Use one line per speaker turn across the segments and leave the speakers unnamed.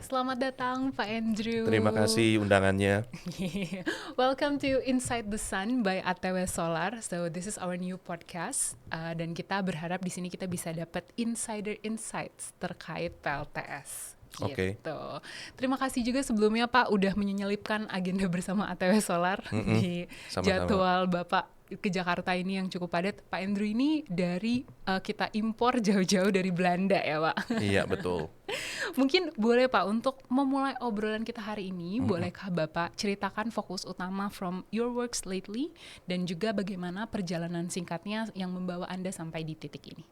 Selamat datang Pak Andrew.
Terima kasih undangannya.
Welcome to Inside the Sun by ATW Solar. So this is our new podcast dan kita berharap di sini kita bisa dapat insider insights terkait PLTS.
Oke.
Gitu. Terima kasih juga sebelumnya Pak udah menyelipkan agenda bersama ATW Solar di
Sama-sama.
jadwal Bapak ke Jakarta ini yang cukup padat. Pak Andrew ini dari kita impor jauh-jauh dari Belanda ya Pak.
Iya, betul.
Mungkin boleh Pak untuk memulai obrolan kita hari ini, bolehkah Bapak ceritakan fokus utama from your works lately dan juga bagaimana perjalanan singkatnya yang membawa Anda sampai di titik ini?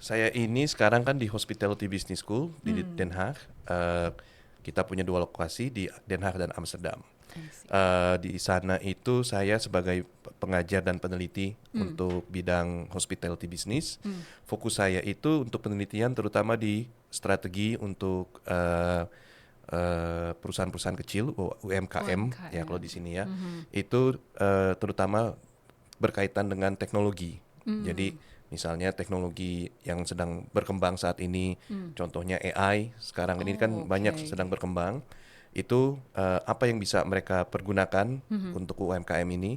Saya ini sekarang kan di Hospitality Business School di Den Haag. Kita punya 2 lokasi di Den Haag dan Amsterdam. Di sana itu saya sebagai pengajar dan peneliti untuk bidang hospitality business. Fokus saya itu untuk penelitian terutama di strategi untuk perusahaan-perusahaan kecil UMKM ya kalau di sini ya. Itu terutama berkaitan dengan teknologi. Jadi misalnya teknologi yang sedang berkembang saat ini, contohnya AI sekarang ini kan banyak sedang berkembang. Itu apa yang bisa mereka pergunakan untuk UMKM ini,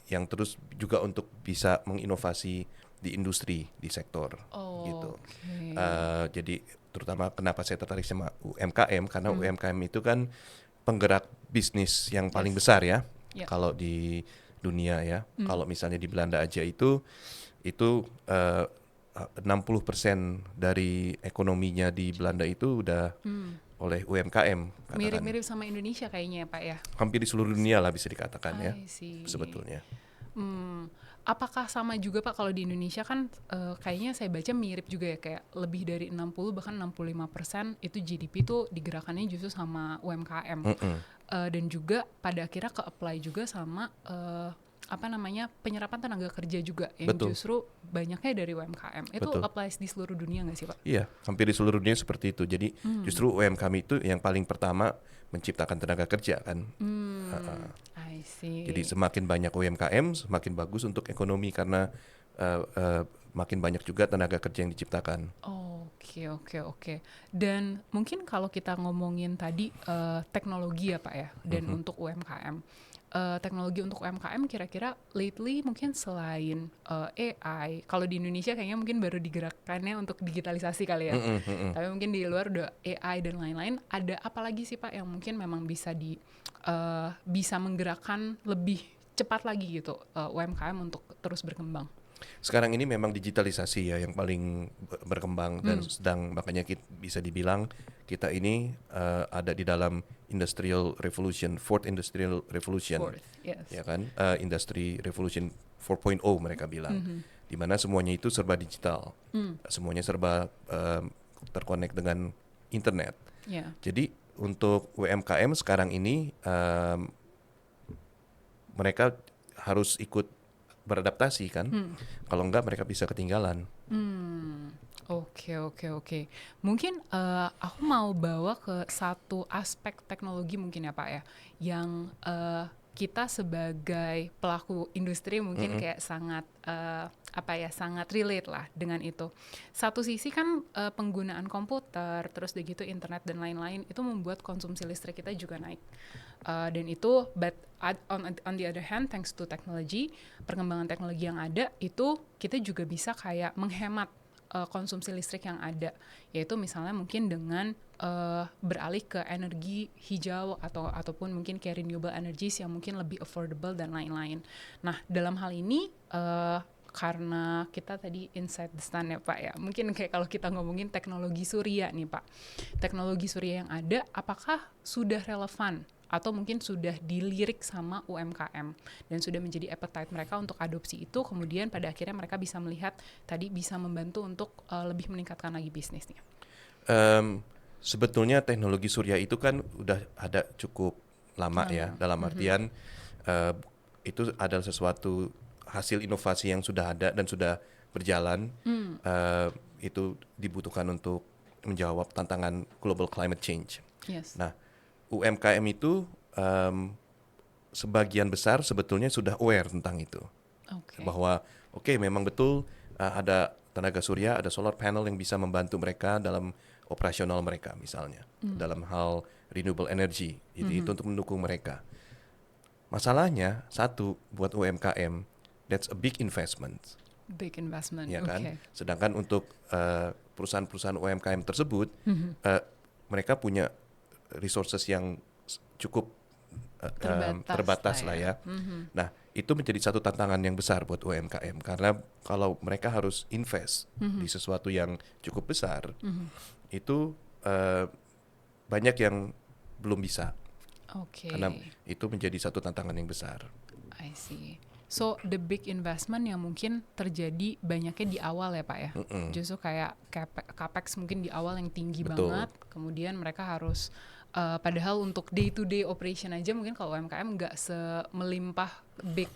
yang terus juga untuk bisa menginovasi di industri, di sektor gitu. Jadi terutama kenapa saya tertarik sama UMKM, karena UMKM itu kan penggerak bisnis yang paling besar ya, kalau di dunia ya. Kalau misalnya di Belanda aja itu 60% dari ekonominya di Belanda itu udah oleh UMKM. Katakan.
Mirip-mirip sama Indonesia kayaknya ya Pak ya?
Hampir di seluruh dunia lah bisa dikatakan ya, sebetulnya.
Apakah sama juga Pak kalau di Indonesia kan kayaknya saya baca mirip juga ya, kayak lebih dari 60 bahkan 65% itu GDP itu digerakkannya justru sama UMKM. Dan juga pada akhirnya ke-apply juga sama penyerapan tenaga kerja juga yang justru banyaknya dari UMKM. Itu applies di seluruh dunia nggak sih Pak?
Iya, hampir di seluruh dunia seperti itu. Jadi justru UMKM itu yang paling pertama menciptakan tenaga kerja kan.
I see.
Jadi semakin banyak UMKM semakin bagus untuk ekonomi karena makin banyak juga tenaga kerja yang diciptakan.
Oke. Dan mungkin kalau kita ngomongin tadi teknologi ya Pak ya, dan untuk UMKM. Teknologi untuk UMKM kira-kira lately mungkin selain AI, kalau di Indonesia kayaknya mungkin baru digerakkannya untuk digitalisasi kali ya. Tapi mungkin di luar udah AI dan lain-lain. Ada apa lagi sih Pak yang mungkin memang bisa bisa menggerakkan lebih cepat lagi gitu UMKM untuk terus berkembang?
Sekarang ini memang digitalisasi ya yang paling berkembang dan sedang, makanya bisa dibilang kita ini ada di dalam Industrial Revolution, Fourth Industrial Revolution, ya kan, Industry Revolution 4.0 mereka bilang, di mana semuanya itu serba digital, semuanya serba terkonek dengan internet. Jadi untuk UMKM sekarang ini mereka harus ikut beradaptasi kan, kalau enggak mereka bisa ketinggalan.
Oke. Mungkin aku mau bawa ke satu aspek teknologi mungkin ya Pak ya, yang kita sebagai pelaku industri mungkin kayak sangat sangat relate lah dengan itu. Satu sisi kan penggunaan komputer, terus begitu internet dan lain-lain itu membuat konsumsi listrik kita juga naik. Dan itu, but on the other hand, thanks to technology, perkembangan teknologi yang ada itu kita juga bisa kayak menghemat konsumsi listrik yang ada, yaitu misalnya mungkin dengan beralih ke energi hijau ataupun mungkin kayak renewable energies yang mungkin lebih affordable dan lain-lain. Nah, dalam hal ini karena kita tadi inside the sun ya Pak ya, mungkin kayak kalau kita ngomongin teknologi surya nih Pak, teknologi surya yang ada apakah sudah relevan atau mungkin sudah dilirik sama UMKM dan sudah menjadi appetite mereka untuk adopsi itu, kemudian pada akhirnya mereka bisa melihat tadi bisa membantu untuk lebih meningkatkan lagi bisnisnya.
Sebetulnya teknologi surya itu kan udah ada cukup lama ya, dalam artian itu adalah sesuatu hasil inovasi yang sudah ada dan sudah berjalan. Itu dibutuhkan untuk menjawab tantangan global climate change. Nah, UMKM itu sebagian besar sebetulnya sudah aware tentang itu, bahwa memang betul ada tenaga surya, ada solar panel yang bisa membantu mereka dalam operasional mereka misalnya dalam hal renewable energy. Itu untuk mendukung mereka. Masalahnya satu buat UMKM, that's a big investment.
Big investment,
Ya kan?
okay.
Sedangkan untuk perusahaan-perusahaan UMKM tersebut, mereka punya resources yang cukup terbatas lah ya. Nah, itu menjadi satu tantangan yang besar buat UMKM karena kalau mereka harus invest di sesuatu yang cukup besar, itu banyak yang belum bisa.
Okay.
Karena itu menjadi satu tantangan yang besar.
I see. So the big investment yang mungkin terjadi banyaknya di awal ya Pak ya. Justru kayak capex mungkin di awal yang tinggi
Betul.
banget. Kemudian mereka harus padahal untuk day to day operation aja mungkin kalau UMKM nggak semelimpah big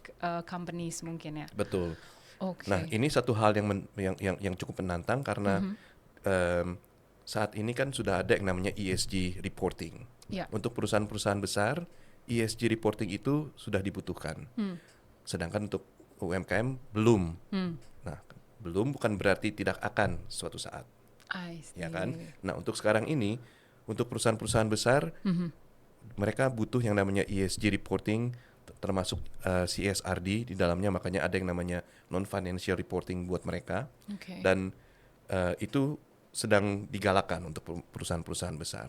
companies mungkin ya.
Betul.
Okay.
Nah, ini satu hal yang cukup menantang karena saat ini kan sudah ada yang namanya ESG reporting.
Yeah.
Untuk perusahaan-perusahaan besar, ESG reporting itu sudah dibutuhkan. Sedangkan untuk UMKM belum. Nah, belum bukan berarti tidak akan suatu saat.
I see.
Ya kan? Nah, untuk sekarang ini, untuk perusahaan-perusahaan besar, mereka butuh yang namanya ESG reporting, termasuk CSRD di dalamnya, makanya ada yang namanya non-financial reporting buat mereka.
Okay.
Dan itu sedang digalakan untuk perusahaan-perusahaan besar.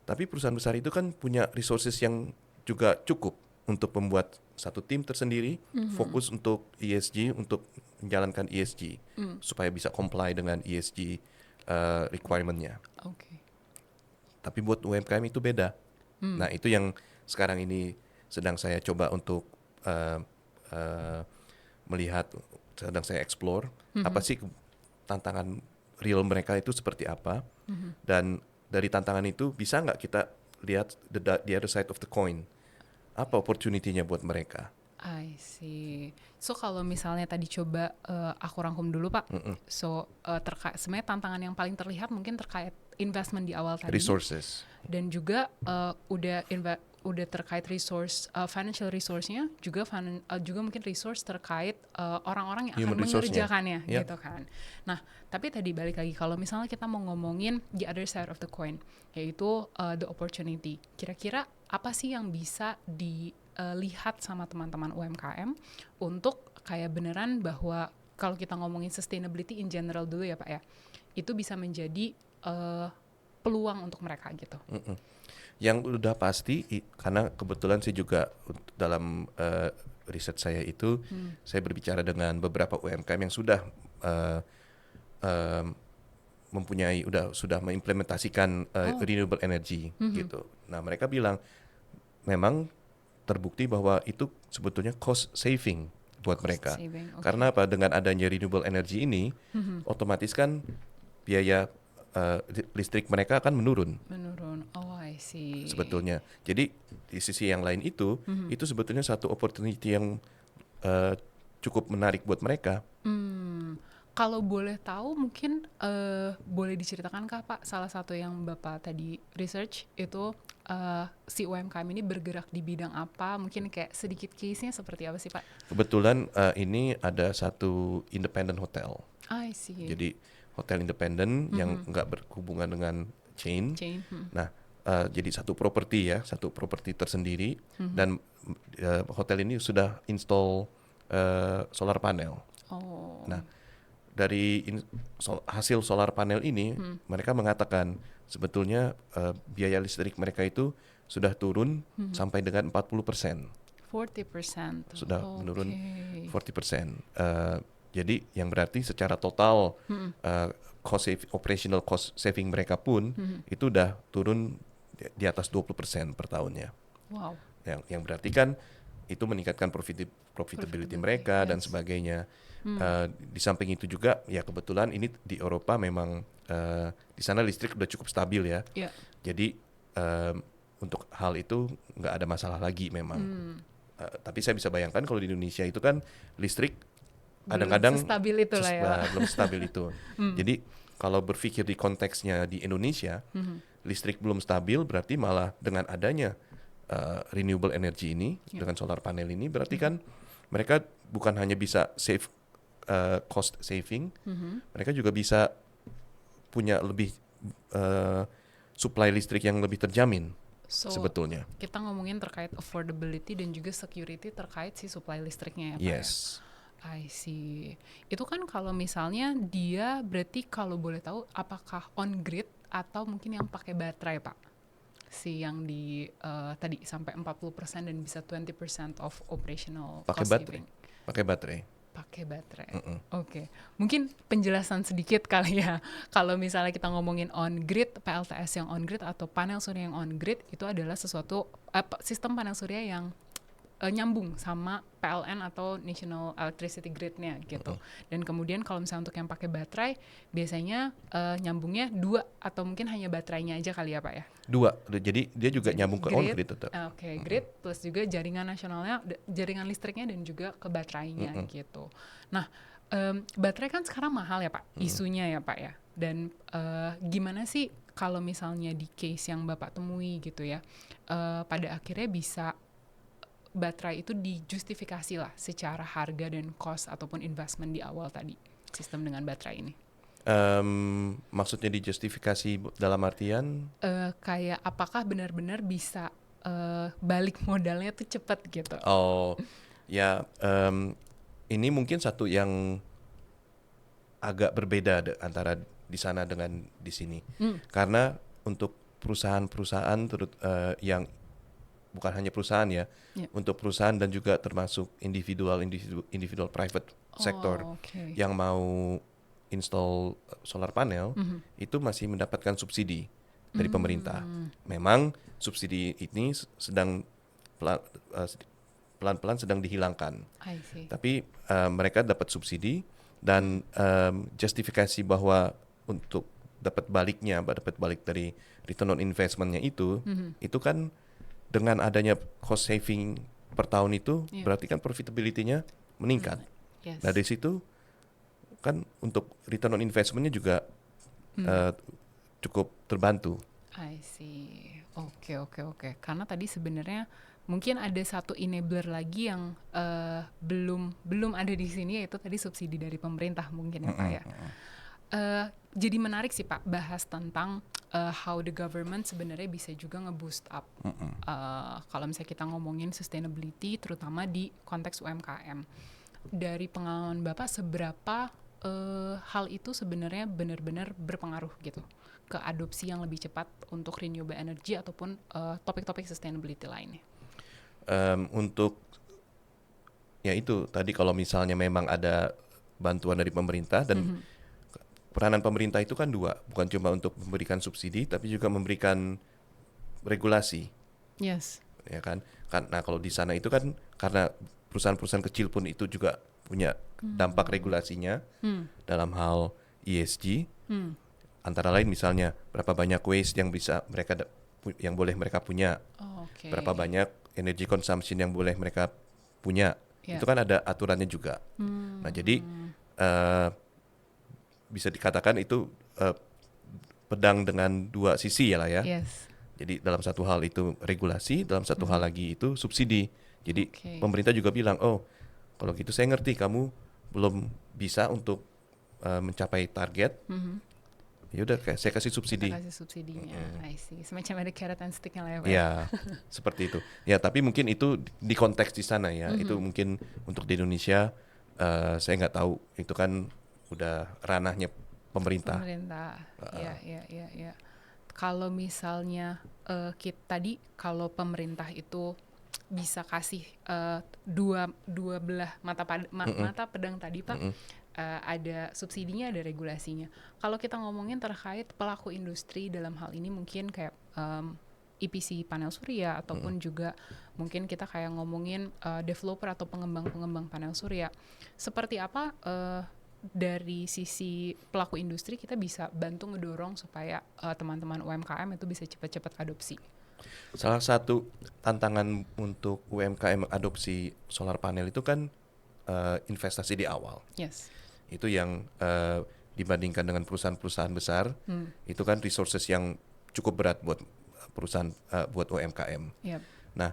Tapi perusahaan besar itu kan punya resources yang juga cukup untuk membuat satu tim tersendiri, fokus untuk ESG, untuk menjalankan ESG, supaya bisa comply dengan ESG requirement-nya.
Okay.
Tapi buat UMKM itu beda. Nah, itu yang sekarang ini sedang saya coba untuk melihat, sedang saya explore, apa sih tantangan real mereka itu seperti apa, dan dari tantangan itu bisa nggak kita lihat the other side of the coin, apa opportunity-nya buat mereka.
I see. So kalau misalnya tadi coba aku rangkum dulu Pak. So terkait sebenarnya tantangan yang paling terlihat mungkin terkait investment di awal tadi.
Resources.
Dan juga udah terkait resource financial resource-nya, juga juga mungkin resource terkait orang-orang yang
Human
akan
resource-nya.
mengerjakannya,
Yep.
gitu kan. Nah, tapi tadi balik lagi kalau misalnya kita mau ngomongin the other side of the coin, yaitu the opportunity. Kira-kira apa sih yang bisa dilihat sama teman-teman UMKM untuk kayak beneran bahwa kalau kita ngomongin sustainability in general dulu ya Pak ya, itu bisa menjadi peluang untuk mereka gitu.
Yang udah pasti, karena kebetulan saya juga dalam riset saya itu, saya berbicara dengan beberapa UMKM yang sudah sudah mengimplementasikan renewable energy gitu. Nah, mereka bilang memang terbukti bahwa itu sebetulnya cost saving buat mereka.
Saving, okay.
Karena apa? Dengan adanya renewable energy ini, otomatis kan biaya listrik mereka akan menurun.
Oh, I see.
Sebetulnya. Jadi di sisi yang lain itu sebetulnya satu opportunity yang cukup menarik buat mereka.
Kalau boleh tahu mungkin boleh diceritakan Kak Pak, salah satu yang Bapak tadi research itu si UMKM ini bergerak di bidang apa? Mungkin kayak sedikit case-nya seperti apa sih Pak?
Kebetulan ini ada satu independent hotel.
I see.
Jadi hotel independen yang nggak berhubungan dengan chain. Nah, jadi satu properti tersendiri, dan hotel ini sudah install solar panel.
Oh.
Nah, dari hasil solar panel ini, mereka mengatakan sebetulnya biaya listrik mereka itu sudah turun sampai dengan 40%.
40%.
Sudah menurun 40%. Jadi yang berarti secara total operational cost saving mereka pun itu udah turun di atas 20% per tahunnya.
Wow.
Yang berarti kan itu meningkatkan profitability mereka, dan sebagainya. Di samping itu juga ya kebetulan ini di Eropa memang di sana listrik udah cukup stabil ya.
Yeah.
Jadi untuk hal itu nggak ada masalah lagi memang. Tapi saya bisa bayangkan kalau di Indonesia itu kan listrik kadang-kadang
stabil itu lah ya.
Belum stabil itu. Jadi kalau berpikir di konteksnya di Indonesia, listrik belum stabil berarti malah dengan adanya renewable energy ini, dengan solar panel ini, berarti kan mereka bukan hanya bisa save cost saving, mereka juga bisa punya lebih supply listrik yang lebih terjamin
So,
sebetulnya.
kita ngomongin terkait affordability dan juga security terkait si supply listriknya ya Pak
Yes.
ya? I see. Itu kan kalau misalnya dia berarti kalau boleh tahu apakah on grid atau mungkin yang pakai baterai Pak? Si yang di tadi sampai 40% dan bisa 20% of operational
Pakai
cost
baterai.
saving.
Pakai baterai.
Pakai baterai. Oke. Mungkin penjelasan sedikit kali ya. Kalau misalnya kita ngomongin on grid, PLTS yang on grid atau panel surya yang on grid itu adalah sesuatu sistem panel surya yang nyambung sama PLN atau National Electricity Grid-nya gitu. Dan kemudian kalau misalnya untuk yang pakai baterai biasanya nyambungnya 2 atau mungkin hanya baterainya aja kali ya Pak ya.
2. Jadi dia juga nyambung ke on grid tetap.
Oke, grid plus juga jaringan nasionalnya, jaringan listriknya dan juga ke baterainya gitu. Nah, baterai kan sekarang mahal ya Pak, isunya ya Pak ya. Dan gimana sih kalau misalnya di case yang Bapak temui gitu ya, pada akhirnya bisa baterai itu dijustifikasi lah secara harga dan cost ataupun investment di awal tadi sistem dengan baterai ini.
Maksudnya dijustifikasi dalam artian
kayak apakah benar-benar bisa balik modalnya tuh cepat gitu?
Oh ya, ini mungkin satu yang agak berbeda antara di sana dengan di sini. Karena untuk perusahaan-perusahaan yang bukan hanya perusahaan ya, untuk perusahaan dan juga termasuk individual private sector yang mau install solar panel itu masih mendapatkan subsidi dari pemerintah. Memang subsidi ini sedang pelan-pelan sedang dihilangkan. Tapi mereka dapat subsidi dan justifikasi bahwa untuk dapat balik dari return on investment-nya itu kan dengan adanya cost saving per tahun itu berarti kan profitability-nya meningkat. Nah dari situ kan untuk return on investment-nya juga cukup terbantu.
I see. Oke. Karena tadi sebenarnya mungkin ada satu enabler lagi yang belum ada di sini, yaitu tadi subsidi dari pemerintah mungkin ya Pak ya. Jadi menarik sih Pak bahas tentang how the government sebenarnya bisa juga nge-boost up kalau misalnya kita ngomongin sustainability terutama di konteks UMKM. Dari pengalaman Bapak seberapa hal itu sebenarnya benar-benar berpengaruh gitu ke adopsi yang lebih cepat untuk renewable energy ataupun topik-topik sustainability lainnya?
Untuk ya itu tadi kalau misalnya memang ada bantuan dari pemerintah dan peranan pemerintah itu kan 2, bukan cuma untuk memberikan subsidi tapi juga memberikan regulasi.
Yes.
Ya kan? Nah, kalau di sana itu kan karena perusahaan-perusahaan kecil pun itu juga punya dampak regulasinya dalam hal ESG. Antara lain misalnya berapa banyak waste yang bisa yang boleh mereka punya. Berapa banyak energy consumption yang boleh mereka punya. Itu kan ada aturannya juga. Nah, jadi bisa dikatakan itu pedang dengan 2 sisi ya lah ya.
Yes.
Jadi dalam satu hal itu regulasi, dalam satu hal lagi itu subsidi. Jadi pemerintah juga bilang, oh kalau gitu saya ngerti kamu belum bisa untuk mencapai target. Ya udah saya kasih subsidi.
Saya kasih subsidinya. I see. Semacam ada carrot and stick-nya lah ya Pak.
Ya, seperti itu. Ya, tapi mungkin itu di konteks di sana ya. Itu mungkin untuk di Indonesia saya nggak tahu. Itu kan udah ranahnya pemerintah.
Ya. Kalau misalnya tadi kalau pemerintah itu bisa kasih dua belah mata pedang tadi Pak, ada subsidinya, ada regulasinya. Kalau kita ngomongin terkait pelaku industri dalam hal ini mungkin kayak EPC panel surya ataupun juga mungkin kita kayak ngomongin developer atau pengembang panel surya. Seperti apa dari sisi pelaku industri kita bisa bantu ngedorong supaya teman-teman UMKM itu bisa cepat-cepat adopsi?
Salah satu tantangan untuk UMKM adopsi solar panel itu kan investasi di awal.
Yes.
Itu yang dibandingkan dengan perusahaan-perusahaan besar, itu kan resources yang cukup berat buat perusahaan buat UMKM.
Yep.
Nah,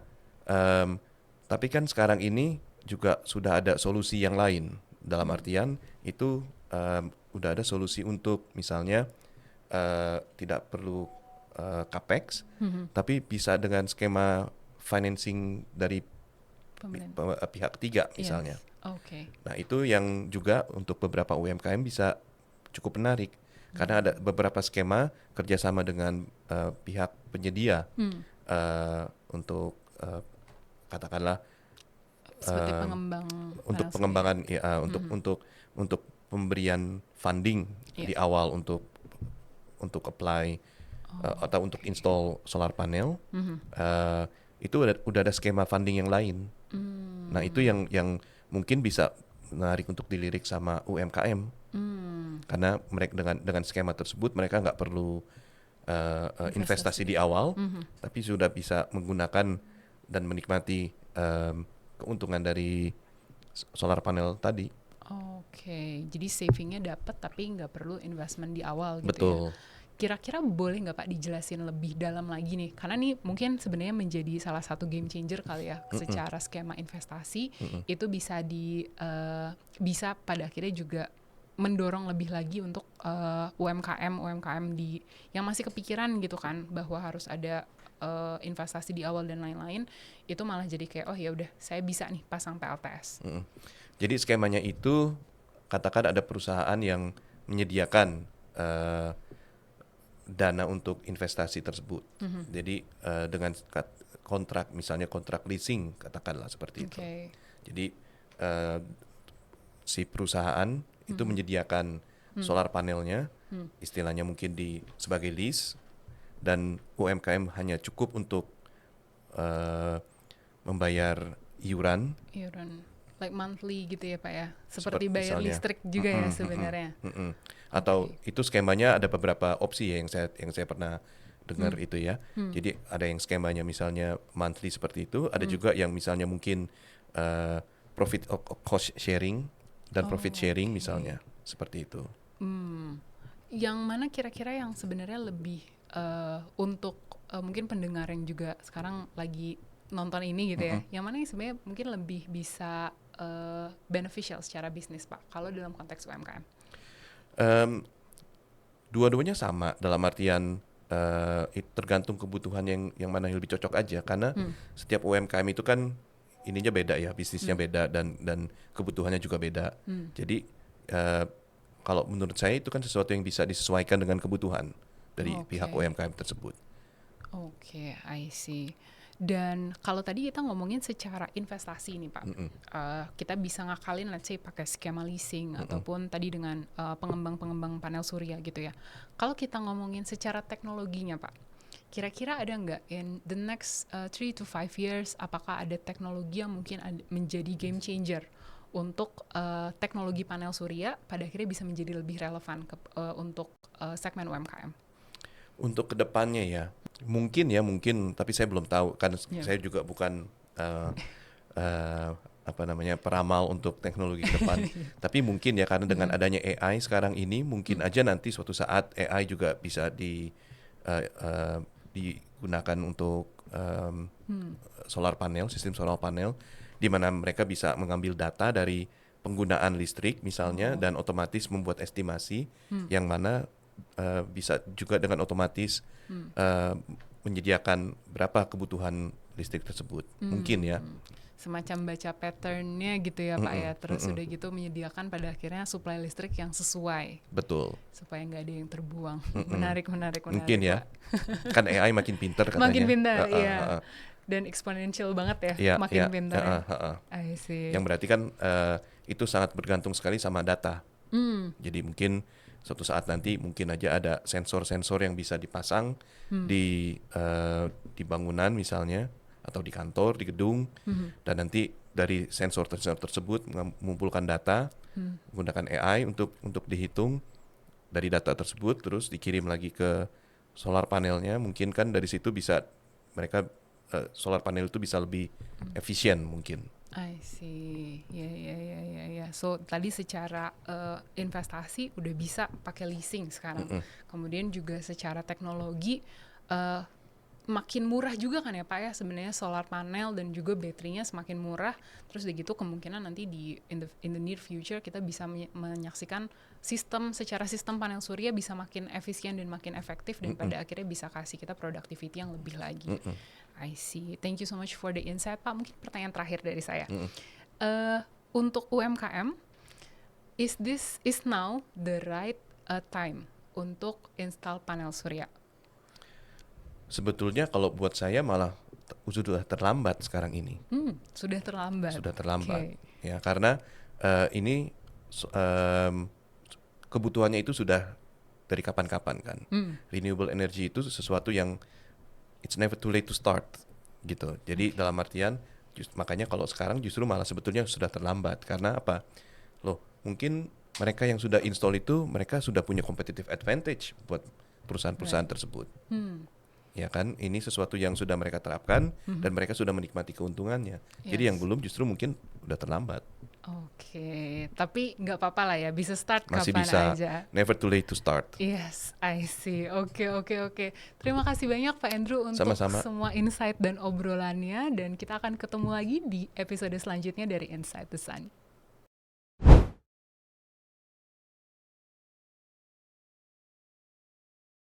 tapi kan sekarang ini juga sudah ada solusi yang lain. Dalam artian itu udah ada solusi untuk misalnya tidak perlu capex, tapi bisa dengan skema financing dari pihak ketiga misalnya.
Yes. Okay.
Nah itu yang juga untuk beberapa UMKM bisa cukup menarik karena ada beberapa skema kerjasama dengan pihak penyedia untuk katakanlah
Seperti pengembang
untuk
panel
pengembangan
surya.
untuk pemberian funding di awal untuk apply atau untuk install solar panel. Itu udah ada skema funding yang lain. Nah itu yang mungkin bisa menarik untuk dilirik sama UMKM karena mereka dengan skema tersebut mereka nggak perlu investasi di awal, tapi sudah bisa menggunakan dan menikmati keuntungan dari solar panel tadi.
Oke, jadi savingnya dapat tapi nggak perlu investment di awal gitu.
Betul.
Ya. Kira-kira boleh nggak Pak dijelasin lebih dalam lagi nih? Karena nih mungkin sebenarnya menjadi salah satu game changer kali ya secara skema investasi itu bisa pada akhirnya juga mendorong lebih lagi untuk UMKM yang masih kepikiran gitu kan bahwa harus ada investasi di awal dan lain-lain, itu malah jadi kayak oh ya udah saya bisa nih pasang PLTS.
Jadi skemanya itu katakan ada perusahaan yang menyediakan dana untuk investasi tersebut. Jadi dengan kontrak, misalnya kontrak leasing katakanlah seperti itu. Jadi si perusahaan itu menyediakan solar panelnya, istilahnya mungkin sebagai lease, dan UMKM hanya cukup untuk membayar iuran.
Like monthly gitu ya Pak ya, seperti bayar misalnya listrik juga ya sebenarnya.
Atau itu skemanya ada beberapa opsi ya yang saya pernah dengar itu ya. Jadi ada yang skemanya misalnya monthly seperti itu, ada juga yang misalnya mungkin profit cost sharing dan profit sharing misalnya seperti itu.
Yang mana kira-kira yang sebenarnya lebih untuk mungkin pendengar yang juga sekarang lagi nonton ini gitu ya, yang mana yang sebenarnya mungkin lebih bisa beneficial secara bisnis Pak, kalau dalam konteks UMKM?
Dua-duanya sama dalam artian tergantung kebutuhan yang mana yang lebih cocok aja, karena setiap UMKM itu kan ininya beda ya, bisnisnya beda dan kebutuhannya juga beda. Jadi kalau menurut saya itu kan sesuatu yang bisa disesuaikan dengan kebutuhan dari pihak UMKM tersebut.
Oke, I see. Dan kalau tadi kita ngomongin secara investasi nih Pak, kita bisa ngakalin let's say pakai skema leasing ataupun tadi dengan pengembang panel surya gitu ya. Kalau kita ngomongin secara teknologinya Pak, kira-kira ada nggak in the next 3 to 5 years, apakah ada teknologi yang mungkin menjadi game changer untuk teknologi panel surya pada akhirnya bisa menjadi lebih relevan untuk segmen UMKM?
Untuk kedepannya ya, mungkin, tapi saya belum tahu kan saya juga bukan peramal untuk teknologi ke depan. Tapi mungkin ya karena dengan adanya AI sekarang ini mungkin aja nanti suatu saat AI juga bisa digunakan untuk solar panel, sistem solar panel, di mana mereka bisa mengambil data dari penggunaan listrik misalnya dan otomatis membuat estimasi yang mana bisa juga dengan otomatis menyediakan berapa kebutuhan listrik tersebut. Mungkin ya.
Semacam baca patternnya gitu ya Pak ya. Terus udah gitu menyediakan pada akhirnya suplai listrik yang sesuai.
Betul.
Supaya nggak ada yang terbuang. Menarik.
Mungkin ya. Kan AI makin pintar katanya.
Makin pintar, iya. Dan eksponensial banget ya, makin pintar. I see.
Yang berarti kan itu sangat bergantung sekali sama data. Jadi mungkin suatu saat nanti mungkin aja ada sensor-sensor yang bisa dipasang di bangunan misalnya, atau di kantor, di gedung, dan nanti dari sensor tersebut mengumpulkan data, menggunakan AI untuk dihitung dari data tersebut, terus dikirim lagi ke solar panelnya. Mungkin kan dari situ bisa mereka solar panel itu bisa lebih efisien mungkin.
I see, ya. So tadi secara investasi udah bisa pakai leasing sekarang. Kemudian juga secara teknologi makin murah juga kan ya Pak ya, sebenarnya solar panel dan juga baterainya semakin murah. Terus udah gitu kemungkinan nanti in the near future kita bisa menyaksikan secara sistem panel surya bisa makin efisien dan makin efektif, dan pada akhirnya bisa kasih kita productivity yang lebih lagi. I see. Thank you so much for the insight Pak. Mungkin pertanyaan terakhir dari saya. Untuk UMKM, is now the right time untuk install panel surya?
Sebetulnya kalau buat saya malah sudah terlambat sekarang ini.
Sudah terlambat.
Sudah terlambat.
Okay.
Ya, karena ini kebutuhannya itu sudah dari kapan-kapan kan. Renewable energy itu sesuatu yang it's never too late to start gitu. Jadi dalam artian makanya kalau sekarang justru malah sebetulnya sudah terlambat. Karena apa? Loh, mungkin mereka yang sudah install itu mereka sudah punya competitive advantage buat perusahaan-perusahaan tersebut. Ya kan, ini sesuatu yang sudah mereka terapkan dan mereka sudah menikmati keuntungannya. Jadi yang belum justru mungkin udah terlambat.
Oke, tapi nggak apa-apa lah ya, bisa start
Masih
kapan
bisa,
aja.
never too late to start.
Yes, I see. Oke. Terima kasih banyak Pak Andrew untuk
Sama-sama.
semua insight dan obrolannya, dan kita akan ketemu lagi di episode selanjutnya dari Inside the Sun.